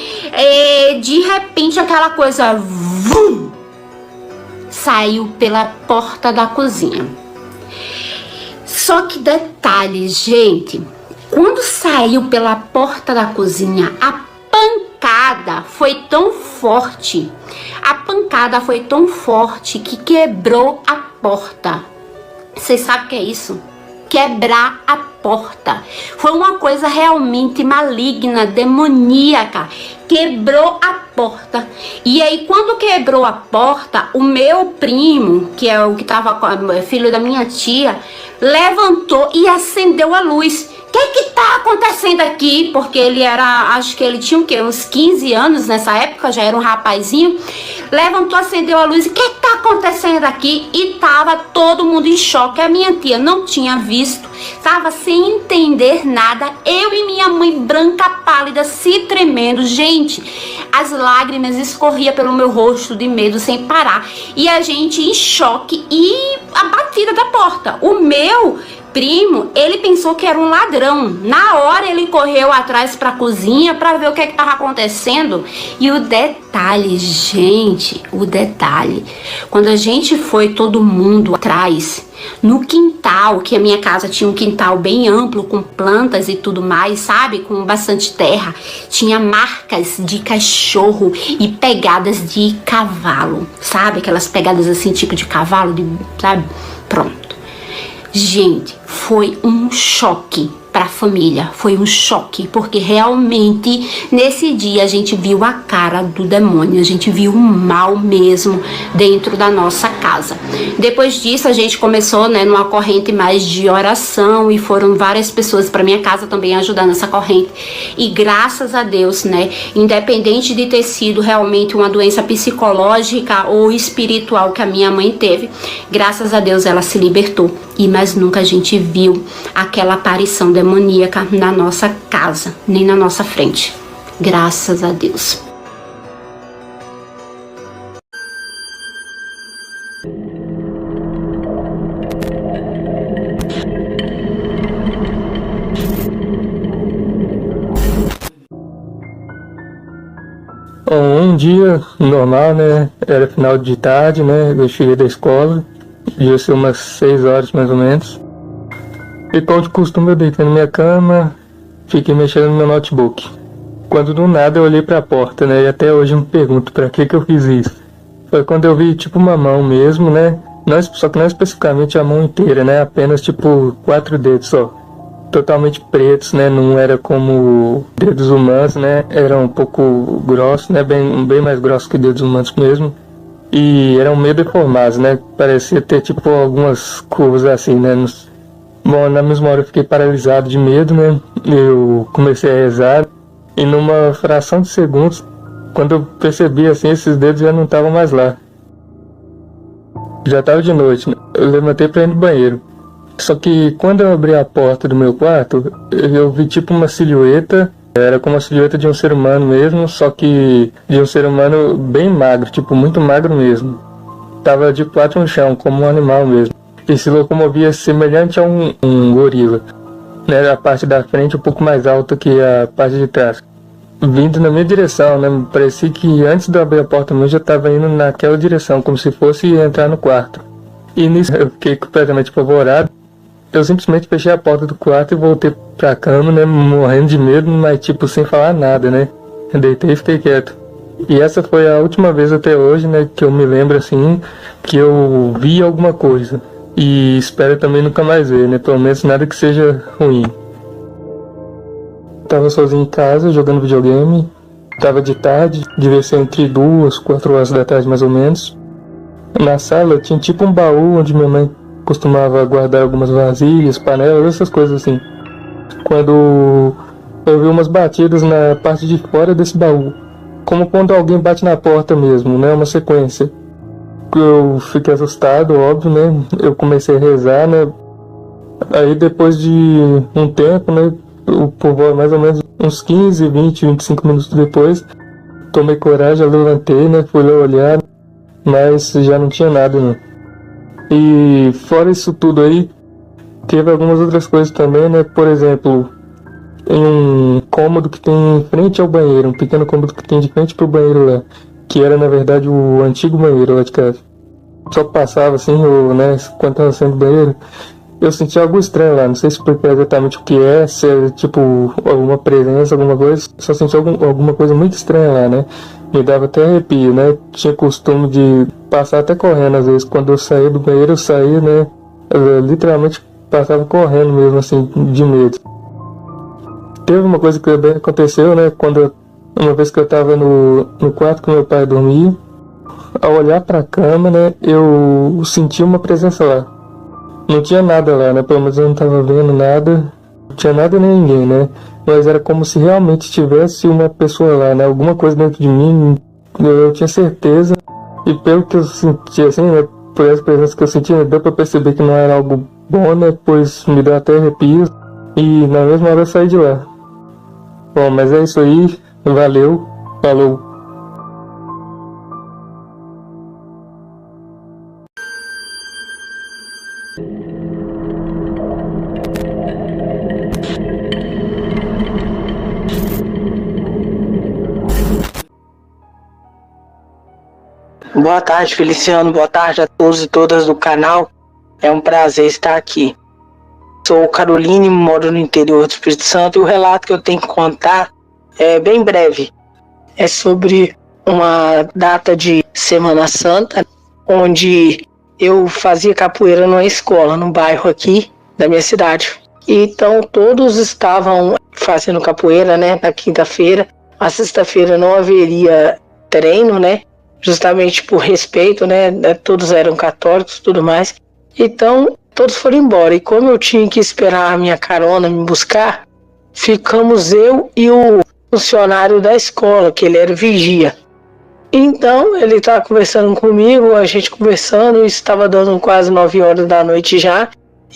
de repente aquela coisa vum, saiu pela porta da cozinha. Só que detalhe, gente, quando saiu pela porta da cozinha, a pancada foi tão forte, que quebrou a porta. Vocês sabem o que é isso? Quebrar a porta. Foi uma coisa realmente maligna, demoníaca. Quebrou a porta. E aí, quando quebrou a porta, o meu primo, que é o que estava filho da minha tia, levantou e acendeu a luz. O que tá acontecendo aqui? Porque ele era, acho que ele tinha o quê? Uns 15 anos nessa época, já era um rapazinho. Levantou, acendeu a luz. O que tá acontecendo aqui? E tava todo mundo em choque. A minha tia não tinha visto, tava sem entender nada. Eu e minha mãe branca, pálida, se tremendo. Gente, as lágrimas escorriam pelo meu rosto de medo sem parar. E a gente em choque e a batida da porta. O meu primo, ele pensou que era um ladrão. Na hora ele correu atrás para a cozinha para ver o que estava acontecendo. E o detalhe, gente, quando a gente foi todo mundo atrás, no quintal, que a minha casa tinha um quintal bem amplo, com plantas e tudo mais, sabe? Com bastante terra. Tinha marcas de cachorro e pegadas de cavalo, sabe? Aquelas pegadas assim, tipo de cavalo, sabe? Pronto. Gente, foi um choque para a família, foi um choque, porque realmente nesse dia a gente viu a cara do demônio, a gente viu o mal mesmo dentro da nossa casa. Depois disso a gente começou, né, numa corrente mais de oração e foram várias pessoas para minha casa também ajudar nessa corrente. E graças a Deus, né, independente de ter sido realmente uma doença psicológica ou espiritual que a minha mãe teve, graças a Deus ela se libertou. E mais nunca a gente viu aquela aparição demoníaca na nossa casa, nem na nossa frente. Graças a Deus. Um dia normal, né? Era final de tarde, né? Eu cheguei da escola, devia ser umas 6 horas mais ou menos. E como de costume eu deitei na minha cama, fiquei mexendo no meu notebook. Quando do nada eu olhei pra porta, né? E até hoje eu me pergunto pra que eu fiz isso. Foi quando eu vi tipo uma mão mesmo, né? Só que não especificamente a mão inteira, né? Apenas tipo 4 dedos só. Totalmente pretos, né? Não era como dedos humanos, né? Era um pouco grosso, né? Bem mais grosso que dedos humanos mesmo. E eram meio deformados, né? Parecia ter tipo algumas curvas assim, né? Bom, na mesma hora eu fiquei paralisado de medo, né? Eu comecei a rezar e numa fração de segundos, quando eu percebi assim, esses dedos já não estavam mais lá. Já estava de noite, né? Eu levantei para ir no banheiro. Só que quando eu abri a porta do meu quarto, eu vi tipo uma silhueta. Era como a silhueta de um ser humano mesmo, só que de um ser humano bem magro, tipo muito magro mesmo. estava de quatro no chão, como um animal mesmo, e se locomovia semelhante a um gorila, né? A parte da frente um pouco mais alta que a parte de trás, vindo na minha direção, né? Parecia que antes de eu abrir a porta eu já estava indo naquela direção, como se fosse entrar no quarto. E nisso eu fiquei completamente apavorado. Eu simplesmente fechei a porta do quarto e voltei pra cama, né? Morrendo de medo, mas tipo, sem falar nada, né? Eu deitei e fiquei quieto. E essa foi a última vez até hoje, né? Que eu me lembro assim, que eu vi alguma coisa. E espero também nunca mais ver, né? Pelo menos nada que seja ruim. Tava sozinho em casa, jogando videogame. Tava de tarde, devia ser entre 2, 4 horas da tarde mais ou menos. Na sala tinha tipo um baú onde minha mãe costumava guardar algumas vasilhas, panelas, essas coisas assim. Quando eu vi umas batidas na parte de fora desse baú, como quando alguém bate na porta mesmo, né? Uma sequência. Eu fiquei assustado, óbvio, né? Eu comecei a rezar, né? Aí depois de um tempo, né? Por mais ou menos uns 15, 20, 25 minutos depois, tomei coragem, eu levantei, né? Fui lá olhar, mas já não tinha nada, né? E fora isso tudo aí, teve algumas outras coisas também, né? Por exemplo, em um cômodo que tem em frente ao banheiro, um pequeno cômodo que tem de frente pro banheiro lá, que era na verdade o antigo banheiro lá de casa. Só passava assim, né? Quando tava saindo do banheiro, eu senti algo estranho lá, não sei explicar exatamente o que é, se é tipo alguma presença, alguma coisa, só senti alguma coisa muito estranha lá, né? Me dava até arrepio, né? Tinha costume de passar até correndo, às vezes, quando eu saía do banheiro, eu saía, né? Eu literalmente passava correndo mesmo, assim, de medo. Teve uma coisa que também aconteceu, né? Uma vez que eu tava no quarto que meu pai dormia, ao olhar pra cama, né? Eu senti uma presença lá. Não tinha nada lá, né? Pelo menos eu não tava vendo nada. Não tinha nada nem ninguém, né? Mas era como se realmente tivesse uma pessoa lá, né? Alguma coisa dentro de mim, eu tinha certeza. E pelo que eu senti, assim, né? Por essa presença que eu senti, deu pra perceber que não era algo bom, né? Pois me deu até arrepios. E na mesma hora eu saí de lá. Bom, mas é isso aí. Valeu. Falou. Boa tarde, Feliciano. Boa tarde a todos e todas do canal. É um prazer estar aqui. Sou Caroline, moro no interior do Espírito Santo e o relato que eu tenho que contar é bem breve. É sobre uma data de Semana Santa, onde eu fazia capoeira numa escola, no bairro aqui da minha cidade. Então todos estavam fazendo capoeira, né, na quinta-feira. A sexta-feira não haveria treino, né? Justamente por respeito, né? Todos eram católicos e tudo mais. Então, todos foram embora. E como eu tinha que esperar a minha carona me buscar, ficamos eu e o funcionário da escola, que ele era vigia. Então, ele estava conversando comigo, a gente conversando, estava dando quase 9 horas da noite já,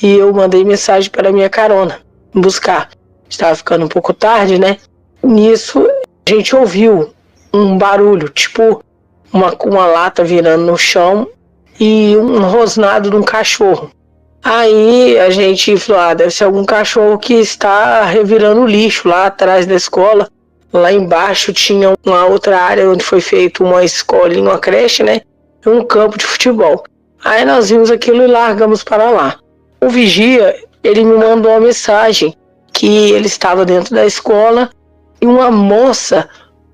e eu mandei mensagem para a minha carona me buscar. Estava ficando um pouco tarde, né? Nisso, a gente ouviu um barulho, tipo uma lata virando no chão e um rosnado de um cachorro. Aí a gente falou, deve ser algum cachorro que está revirando lixo lá atrás da escola. Lá embaixo tinha uma outra área onde foi feita uma escolinha, uma creche, né? E um campo de futebol. Aí nós vimos aquilo e largamos para lá. O vigia, ele me mandou uma mensagem que ele estava dentro da escola e uma moça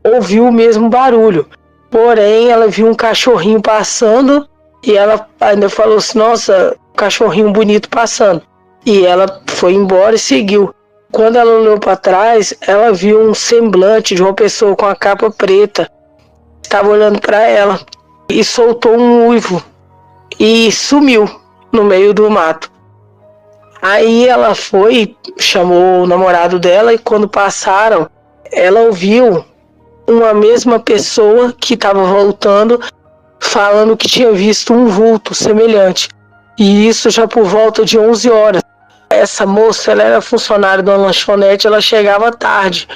ouviu o mesmo barulho. Porém, ela viu um cachorrinho passando e ela ainda falou assim, nossa, um cachorrinho bonito passando. E ela foi embora e seguiu. Quando ela olhou para trás, ela viu um semblante de uma pessoa com a capa preta. Estava olhando para ela e soltou um uivo e sumiu no meio do mato. Aí ela foi, chamou o namorado dela e quando passaram, ela ouviu uma mesma pessoa que estava voltando falando que tinha visto um vulto semelhante. E isso já por volta de 11 horas. Essa moça, ela era funcionária de uma lanchonete, ela chegava tarde.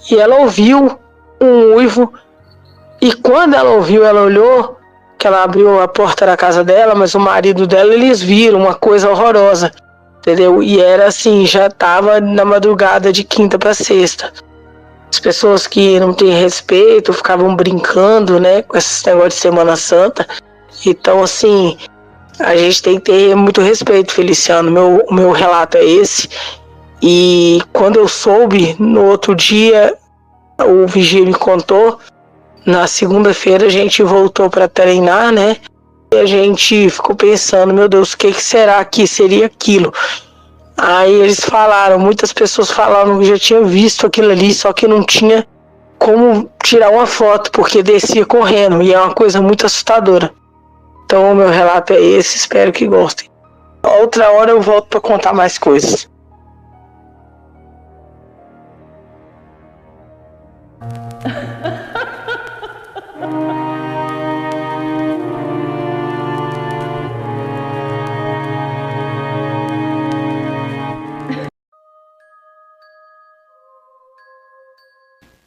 E ela ouviu um uivo. E quando ela ouviu, ela olhou, que ela abriu a porta da casa dela, mas o marido dela, eles viram uma coisa horrorosa, entendeu? E era assim, já tava na madrugada de quinta para sexta. As pessoas que não têm respeito ficavam brincando, né, com esse negócio de Semana Santa. Então, assim, a gente tem que ter muito respeito, Feliciano. Meu relato é esse. E quando eu soube, no outro dia, o vigia me contou. Na segunda-feira a gente voltou para treinar, né? E a gente ficou pensando, meu Deus, o que será que seria aquilo? Aí eles falaram, muitas pessoas falaram que já tinham visto aquilo ali, só que não tinha como tirar uma foto, porque descia correndo, e é uma coisa muito assustadora. Então o meu relato é esse, espero que gostem. Outra hora eu volto para contar mais coisas.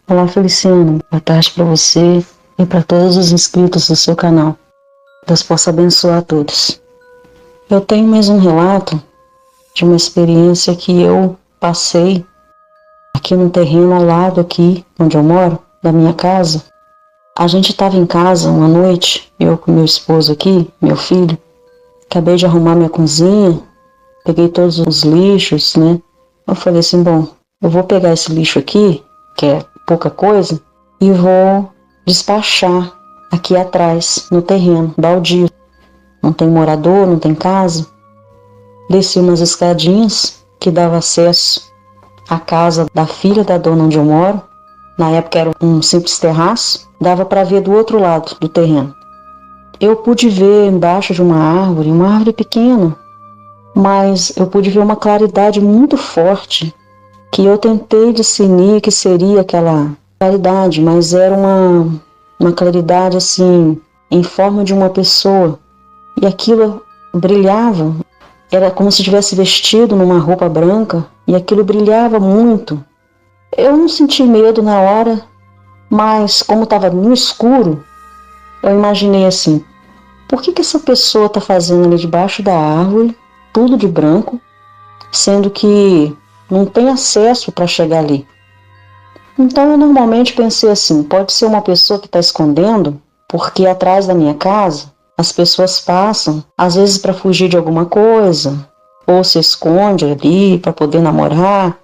Olá, Feliciano. Boa tarde para você e para todos os inscritos do seu canal. Deus possa abençoar a todos. Eu tenho mais um relato de uma experiência que eu passei aqui no terreno ao lado aqui onde eu moro, da minha casa. A gente estava em casa uma noite, eu com meu esposo aqui, meu filho. Acabei de arrumar minha cozinha, peguei todos os lixos, né? Eu falei assim, bom, eu vou pegar esse lixo aqui, que é pouca coisa, e vou despachar aqui atrás, no terreno, baldio. Não tem morador, não tem casa. Desci umas escadinhas que dava acesso à casa da filha da dona onde eu moro. Na época era um simples terraço, dava para ver do outro lado do terreno. Eu pude ver embaixo de uma árvore pequena, mas eu pude ver uma claridade muito forte, que eu tentei discernir que seria aquela claridade, mas era uma claridade assim, em forma de uma pessoa. E aquilo brilhava, era como se tivesse vestido numa roupa branca, e aquilo brilhava muito. Eu não senti medo na hora, mas como estava no escuro, eu imaginei assim, por que essa pessoa está fazendo ali debaixo da árvore, tudo de branco, sendo que não tem acesso para chegar ali? Então eu normalmente pensei assim, pode ser uma pessoa que está escondendo, porque atrás da minha casa as pessoas passam, às vezes para fugir de alguma coisa, ou se esconde ali para poder namorar.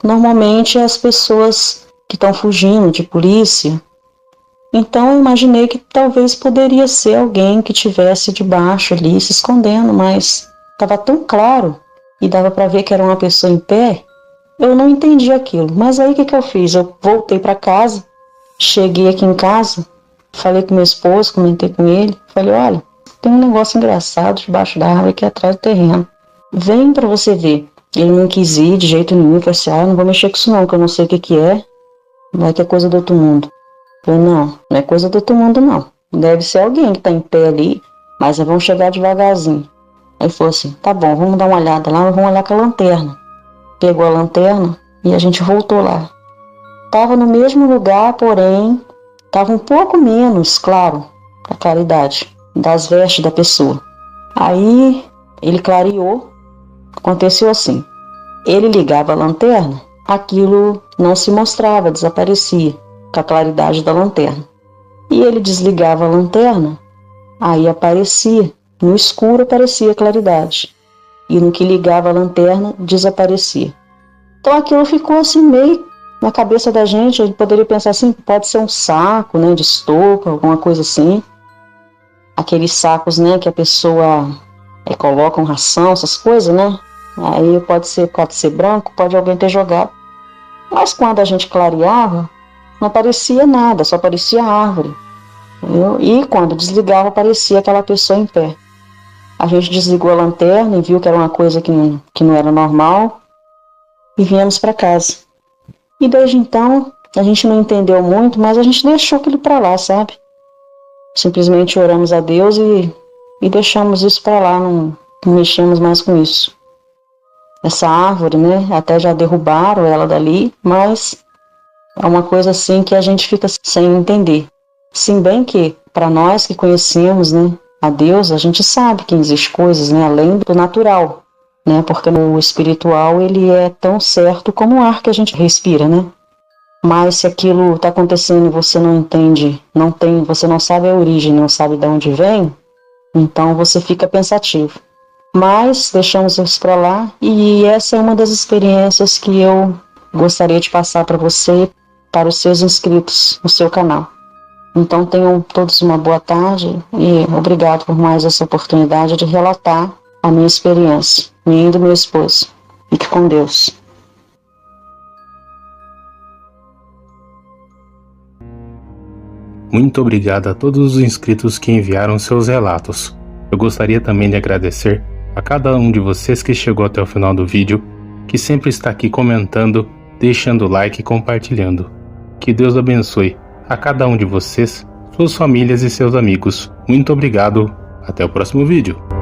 Normalmente é as pessoas que estão fugindo de polícia. Então eu imaginei que talvez poderia ser alguém que estivesse debaixo ali se escondendo, mas estava tão claro e dava para ver que era uma pessoa em pé. Eu não entendi aquilo, mas aí o que eu fiz? Eu voltei para casa, cheguei aqui em casa, falei com meu esposo, comentei com ele, falei, olha, tem um negócio engraçado debaixo da árvore aqui atrás do terreno. Vem para você ver. Ele não quis ir de jeito nenhum, eu falei assim, não vou mexer com isso não, que eu não sei o que é, vai que é coisa do outro mundo. Eu falei, não é coisa do outro mundo não, deve ser alguém que está em pé ali, mas vamos chegar devagarzinho. Aí ele falou assim, tá bom, vamos dar uma olhada lá, vamos olhar com a lanterna. Pegou a lanterna e a gente voltou lá. Tava no mesmo lugar, porém, tava um pouco menos, claro, a claridade das vestes da pessoa. Aí ele clareou. Aconteceu assim, ele ligava a lanterna, aquilo não se mostrava, desaparecia com a claridade da lanterna. E ele desligava a lanterna, aí aparecia, no escuro aparecia a claridade. E no que ligava a lanterna, desaparecia. Então aquilo ficou assim meio na cabeça da gente, a gente poderia pensar assim, pode ser um saco, né, de estopa, alguma coisa assim. Aqueles sacos, né, que a pessoa colocam ração, essas coisas, né? Aí pode ser branco, pode alguém ter jogado. Mas quando a gente clareava, não aparecia nada, só aparecia a árvore. Entendeu? E quando desligava, aparecia aquela pessoa em pé. A gente desligou a lanterna e viu que era uma coisa que não era normal e viemos para casa. E desde então, a gente não entendeu muito, mas a gente deixou aquilo para lá, sabe? Simplesmente oramos a Deus e deixamos isso para lá, não mexemos mais com isso. Essa árvore, né, até já derrubaram ela dali, mas é uma coisa assim que a gente fica sem entender. Sim, bem que, para nós que conhecemos, né, a Deus, a gente sabe que existem coisas, né, além do natural, né, porque o espiritual, ele é tão certo como o ar que a gente respira, né? Mas se aquilo está acontecendo e você não entende, você não sabe a origem, não sabe de onde vem, então você fica pensativo. Mas deixamos isso para lá, e essa é uma das experiências que eu gostaria de passar para você, para os seus inscritos no seu canal. Então tenham todos uma boa tarde e obrigado por mais essa oportunidade de relatar a minha experiência, minha e do meu esposo. Fique com Deus. Muito obrigado a todos os inscritos que enviaram seus relatos. Eu gostaria também de agradecer a cada um de vocês que chegou até o final do vídeo, que sempre está aqui comentando, deixando like e compartilhando. Que Deus abençoe a cada um de vocês, suas famílias e seus amigos. Muito obrigado. Até o próximo vídeo.